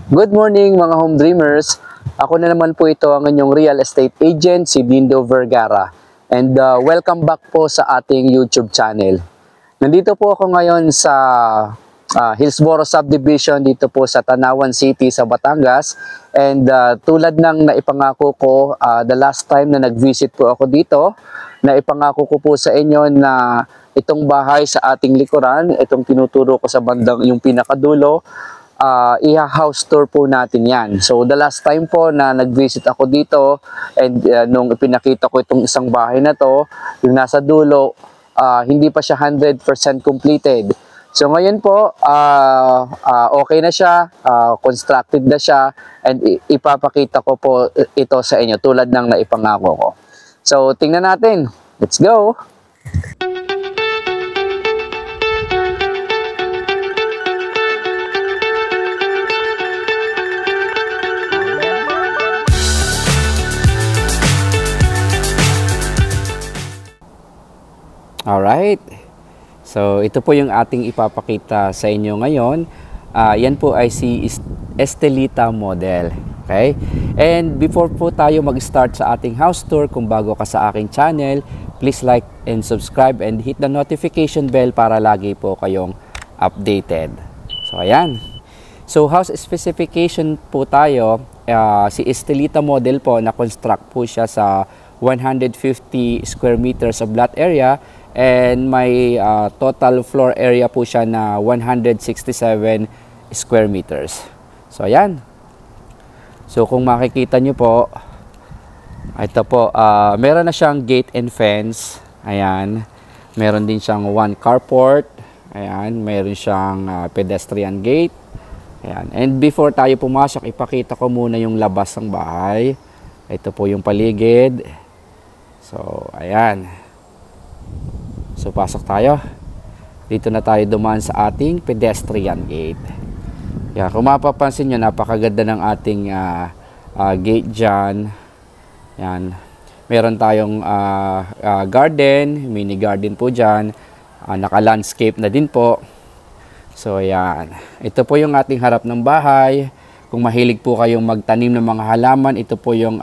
Good morning mga home dreamers. Ako na naman po ito ang inyong real estate agent, si Bindo Vergara. And welcome back po sa ating YouTube channel. Nandito po ako ngayon sa Hillsboro Subdivision dito po sa Tanawan City sa Batangas. And tulad ng naipangako ko the last time na nag-visit po ako dito, naipangako ko po sa inyo na itong bahay sa ating likuran, itong tinuturo ko sa bandang yung pinakadulo, i-house tour po natin yan. So the last time po na nag-visit ako dito and nung ipinakita ko itong isang bahay na to, yung nasa dulo, hindi pa siya 100% completed. So ngayon po, okay na siya, constructed na siya, and ipapakita ko po ito sa inyo tulad ng naipangako ko. So tingnan natin. Let's go! Alright, so ito po yung ating ipapakita sa inyo ngayon. Yan po ay si Estelita model. Okay? And before po tayo mag-start sa ating house tour, kung bago ka sa aking channel, please like and subscribe and hit the notification bell para lagi po kayong updated. So ayan. So house specification po tayo, si Estelita model po, na-construct po siya sa 150 square meters of lot area. And may total floor area po siya na 167 square meters. So ayan. So kung makikita nyo po, ito po, meron na siyang gate and fence. Ayan. Meron din siyang one carport. Ayan. Meron siyang pedestrian gate. Ayan. And before tayo pumasok, ipakita ko muna yung labas ng bahay. Ito po yung paligid. So ayan. So pasok tayo. Dito na tayo dumaan sa ating pedestrian gate. Yan, kung mapapansin nyo, napakaganda ng ating gate dyan. Yan. Meron tayong garden, mini garden po dyan. Naka-landscape na din po. So yan. Ito po yung ating harap ng bahay. Kung mahilig po kayong magtanim ng mga halaman, ito po yung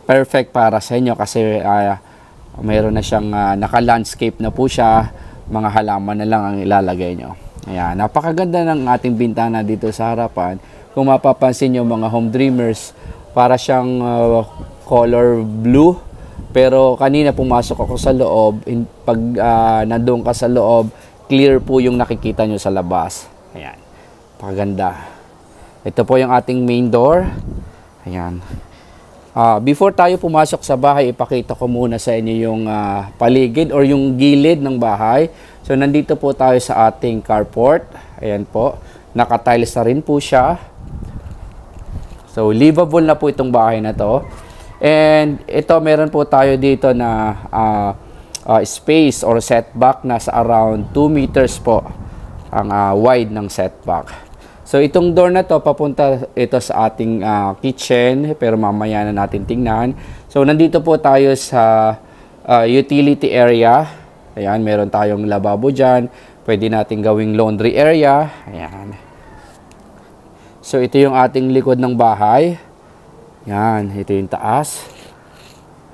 perfect para sa inyo kasi mayroon na siyang naka-landscape na po siya. Mga halaman na lang ang ilalagay nyo. Ayan, napakaganda ng ating bintana dito sa harapan. Kung mapapansin nyo mga home dreamers, para siyang color blue. Pero kanina pumasok ako sa loob. Pag nandun ka sa loob, clear po yung nakikita nyo sa labas. Ayan, napakaganda. Ito po yung ating main door. Ayan. Before tayo pumasok sa bahay, ipakita ko muna sa inyo yung paligid or yung gilid ng bahay. So, nandito po tayo sa ating carport. Ayan po. Naka-tiles na rin po siya. So, livable na po itong bahay na to. And ito, meron po tayo dito na space or setback na sa around 2 meters po ang wide ng setback. So itong door na to, papunta ito sa ating kitchen, pero mamaya na natin tingnan. So nandito po tayo sa utility area. Ayan, meron tayong lababo dyan. Pwede natin gawing laundry area. Ayan. So ito yung ating likod ng bahay. Ayan, ito yung taas.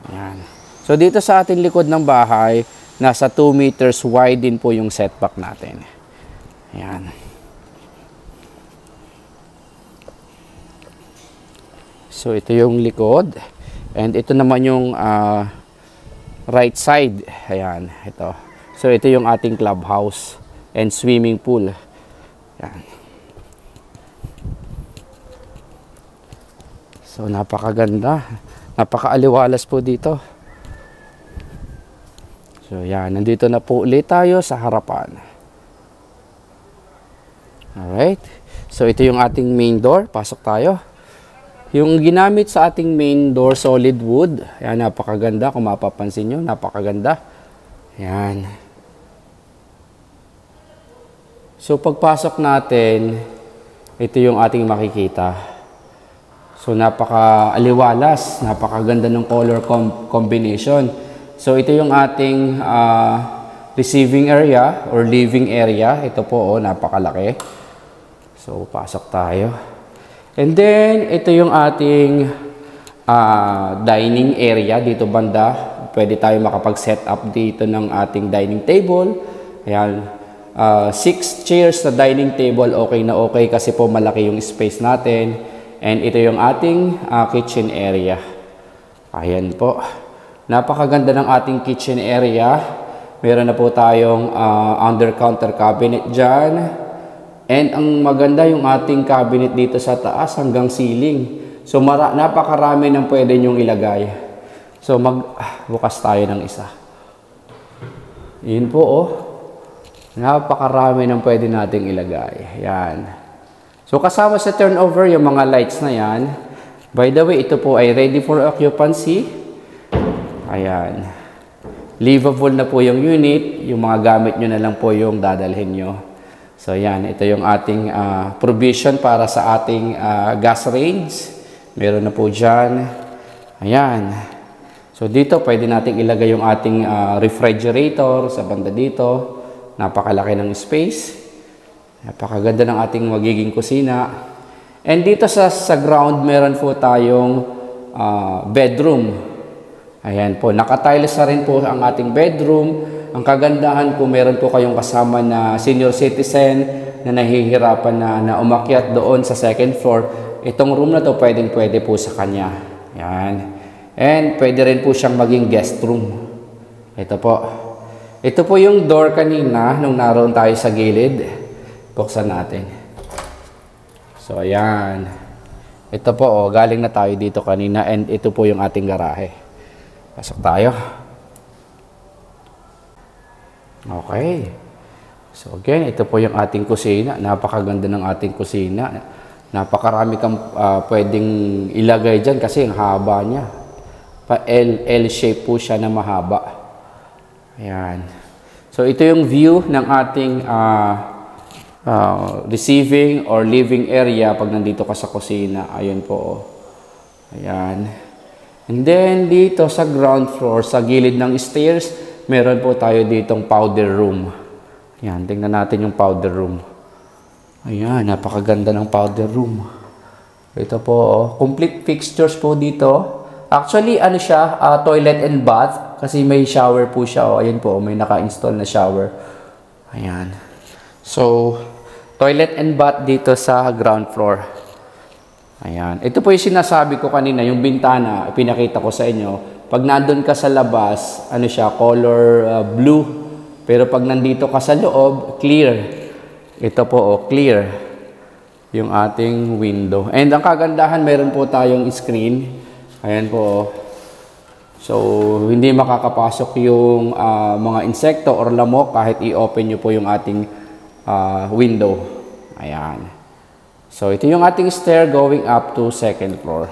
Ayan. So dito sa ating likod ng bahay, nasa 2 meters wide din po yung setback natin. Ayan. So, ito yung likod. And ito naman yung right side. Ayan, ito. So, ito yung ating clubhouse and swimming pool. Ayan. So, napakaganda. Napakaaliwalas po dito. So, yan. Nandito na po ulit tayo sa harapan. Alright. So, ito yung ating main door. Pasok tayo. Yung ginamit sa ating main door, solid wood. Ayan, napakaganda. Kung mapapansin nyo, napakaganda. Ayan. So, pagpasok natin, ito yung ating makikita. So, napaka-aliwalas. Napakaganda ng color combination. So, ito yung ating receiving area or living area. Ito po, oh, napakalaki. So, pasok tayo. And then, ito yung ating dining area dito banda. Pwede tayo makapag-set up dito ng ating dining table. Ayan. 6 chairs na dining table, okay na okay kasi po malaki yung space natin. And ito yung ating kitchen area. Ayan po. Napakaganda ng ating kitchen area. Meron na po tayong under counter cabinet dyan. And ang maganda yung ating cabinet dito sa taas hanggang ceiling. So napakarami ng pwede nyong ilagay. So bukas tayo ng isa. Yun po oh. Napakarami ng pwede nating ilagay. Yan. So kasama sa turnover yung mga lights na yan. By the way, ito po ay ready for occupancy. Ayan. Livable na po yung unit. Yung mga gamit nyo na lang po yung dadalhin nyo. So yan, ito yung ating provision para sa ating gas range. Meron na po dyan. Ayan. So dito pwede nating ilagay yung ating refrigerator sa banda dito. Napakalaki ng space. Napakaganda ng ating magiging kusina. And dito sa ground, meron po tayong bedroom. Ayan po, nakatiles na rin po ang ating bedroom. Ang kagandahan po, meron po kayong kasama na senior citizen na nahihirapan na umakyat doon sa second floor. Itong room na to, pwede po sa kanya. Ayan. And pwede rin po siyang maging guest room. Ito po. Ito po yung door kanina nung naroon tayo sa gilid. Buksan natin. So, ayan. Ito po, oh, galing na tayo dito kanina and ito po yung ating garahe. Pasok tayo. Okay. So again, ito po yung ating kusina. Napakaganda ng ating kusina. Napakarami kang pwedeng ilagay dyan kasi ang haba niya. L-shape po siya na mahaba. Ayan. So ito yung view ng ating receiving or living area pag nandito ka sa kusina. Ayun po. Ayan. And then, dito sa ground floor, sa gilid ng stairs, meron po tayo ditong powder room. Ayan, tingnan natin yung powder room. Ayan, napakaganda ng powder room. Ito po, oh, complete fixtures po dito. Actually, ano siya, toilet and bath, kasi may shower po siya. Oh, ayan po, may naka-install na shower. Ayan. So, toilet and bath dito sa ground floor. Ayan. Ito po yung sinasabi ko kanina, yung bintana, pinakita ko sa inyo. Pag nandun ka sa labas, ano siya, color blue. Pero pag nandito ka sa loob, clear. Ito po, oh, clear. Yung ating window. And ang kagandahan, meron po tayong screen. Ayan po, oh. So, hindi makakapasok yung mga insekto or lamok kahit i-open nyo po yung ating window. Ayan. So, ito yung ating stair going up to second floor.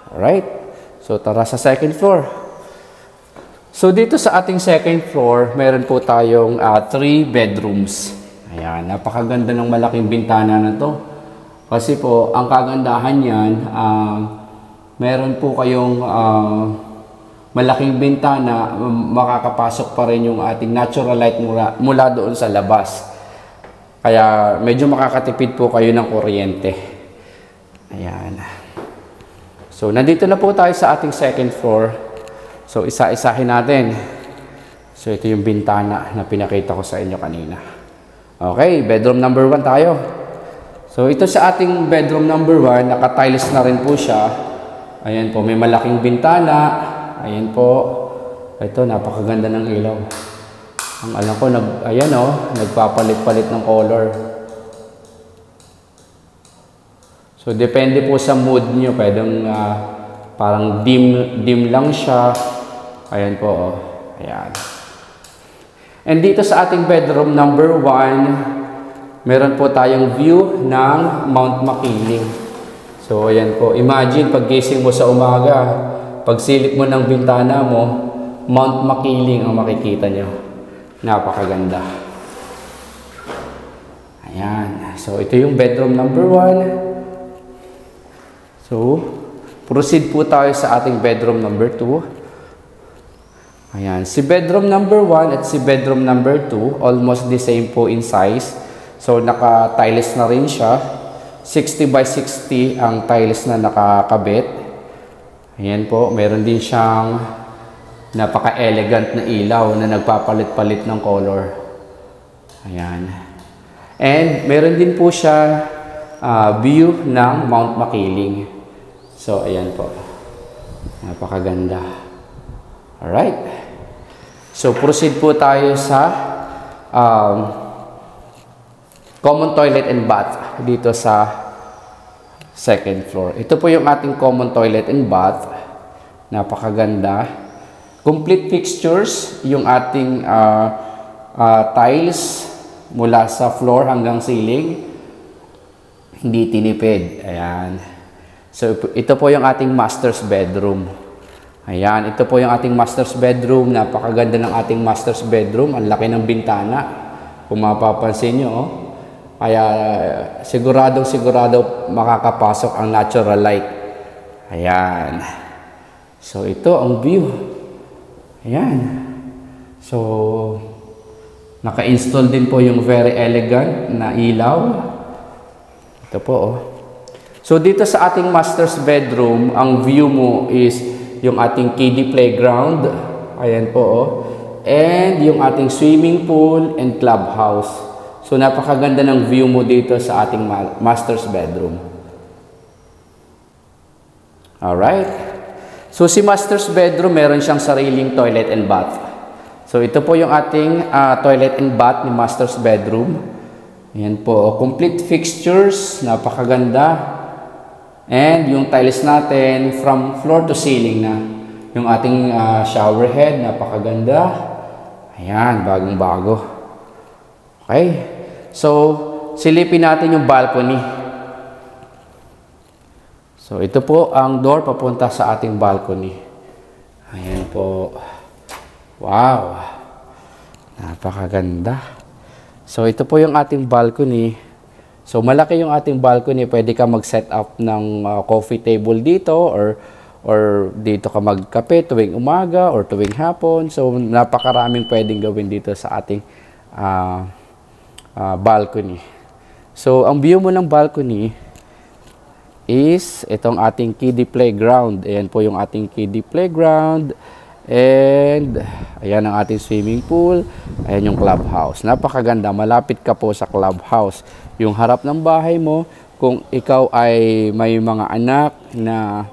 Alright. So, tara sa second floor. So, dito sa ating second floor, meron po tayong 3 bedrooms. Ayan. Napakaganda ng malaking bintana na to. Kasi po, ang kagandahan yan, meron po kayong malaking bintana, makakapasok pa rin yung ating natural light mula doon sa labas. Kaya medyo makakatipid po kayo ng kuryente. Ayan. So, nandito na po tayo sa ating second floor. So, isa-isahin natin. So, ito yung bintana na pinakita ko sa inyo kanina. Okay, bedroom number 1 tayo. So, ito sa ating bedroom number 1, naka-tiles na rin po siya. Ayan po, may malaking bintana. Ayan po. Ito, napakaganda ng ilaw. Ang alam ko, ayan oh, nagpapalit-palit ng color. So, depende po sa mood nyo. Pwedeng parang dim lang siya. Ayan po oh. Ayan. And dito sa ating bedroom number 1, meron po tayong view ng Mount Makiling. So, ayan po. Imagine, pag gising mo sa umaga, pag silip mo ng bintana mo, Mount Makiling ang makikita nyo. Napakaganda. Ayan. So, ito yung bedroom number 1. So, proceed po tayo sa ating bedroom number 2. Ayan. Si bedroom number 1 at si bedroom number 2, almost the same po in size. So naka-tiles na rin siya. 60 by 60 ang tiles na nakakabit. Ayan po, meron din siyang napaka-elegant na ilaw na nagpapalit-palit ng color. Ayan. And meron din po siya view ng Mount Makiling. So ayan po. Napakaganda. Alright. So proceed po tayo sa common toilet and bath dito sa second floor. Ito po yung ating common toilet and bath. Napakaganda. Complete fixtures, yung ating tiles mula sa floor hanggang ceiling. Hindi tinipid. Ayan. So ito po yung ating master's bedroom. Ayan, ito po yung ating master's bedroom. Napakaganda ng ating master's bedroom. Ang laki ng bintana. Kung mapapansin nyo, oh. Kaya sigurado makakapasok ang natural light. Ayan. So ito ang view. Ayan. So naka-install din po yung very elegant na ilaw. Ito po, oh. So dito sa ating master's bedroom, ang view mo is yung ating kiddie playground. Ayan po, oh. And yung ating swimming pool and clubhouse. So, napakaganda ng view mo dito sa ating master's bedroom. Alright. So, si master's bedroom, meron siyang sariling toilet and bath. So, ito po yung ating toilet and bath ni master's bedroom. Ayan po. Complete fixtures. Napakaganda. And yung tiles natin, from floor to ceiling na. Yung ating shower head, napakaganda. Ayan, bagong-bago. Okay. So, silipin natin yung balcony. So, ito po ang door papunta sa ating balcony. Ayan po. Wow! Napakaganda. So, ito po yung ating balcony. So, malaki yung ating balcony. Pwede ka mag-set up ng coffee table dito or dito ka magkape tuwing umaga or tuwing hapon. So, napakaraming pwedeng gawin dito sa ating balcony. So, ang view mo ng balcony is itong ating kiddie playground. Ayan po yung ating kiddie playground. And ayan ang ating swimming pool. Ayan yung clubhouse. Napakaganda. Malapit ka po sa clubhouse. Yung harap ng bahay mo, kung ikaw ay may mga anak na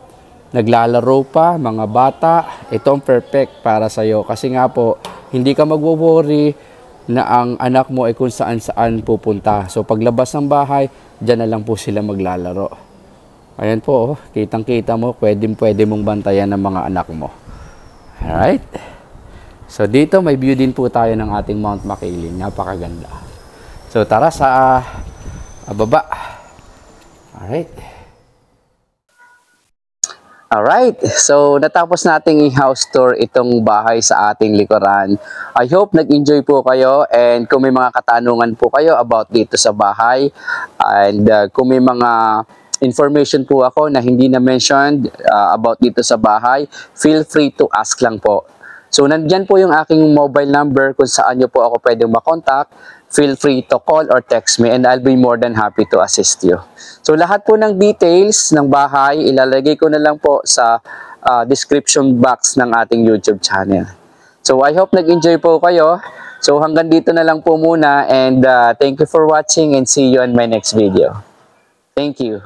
naglalaro pa, mga bata, itong perfect para sa'yo. Kasi nga po, hindi ka magwo-worry na ang anak mo ay kung saan-saan pupunta. So, paglabas ng bahay, dyan na lang po sila maglalaro. Ayan po, oh, kitang-kita mo, pwede mong bantayan ng mga anak mo. Alright? So, dito may view din po tayo ng ating Mount Makiling. Napakaganda. So, tara sa baba. Alright. Alright, so natapos nating i-house tour itong bahay sa ating likuran. I hope nag-enjoy po kayo, and kung may mga katanungan po kayo about dito sa bahay, and kung may mga information po ako na hindi na mentioned about dito sa bahay, feel free to ask lang po. So nandyan po yung aking mobile number kung saan nyo po ako pwedeng makontak. Feel free to call or text me and I'll be more than happy to assist you. So lahat po ng details ng bahay, ilalagay ko na lang po sa description box ng ating YouTube channel. So I hope nag-enjoy po kayo. So hanggang dito na lang po muna, and thank you for watching and see you on my next video. Thank you.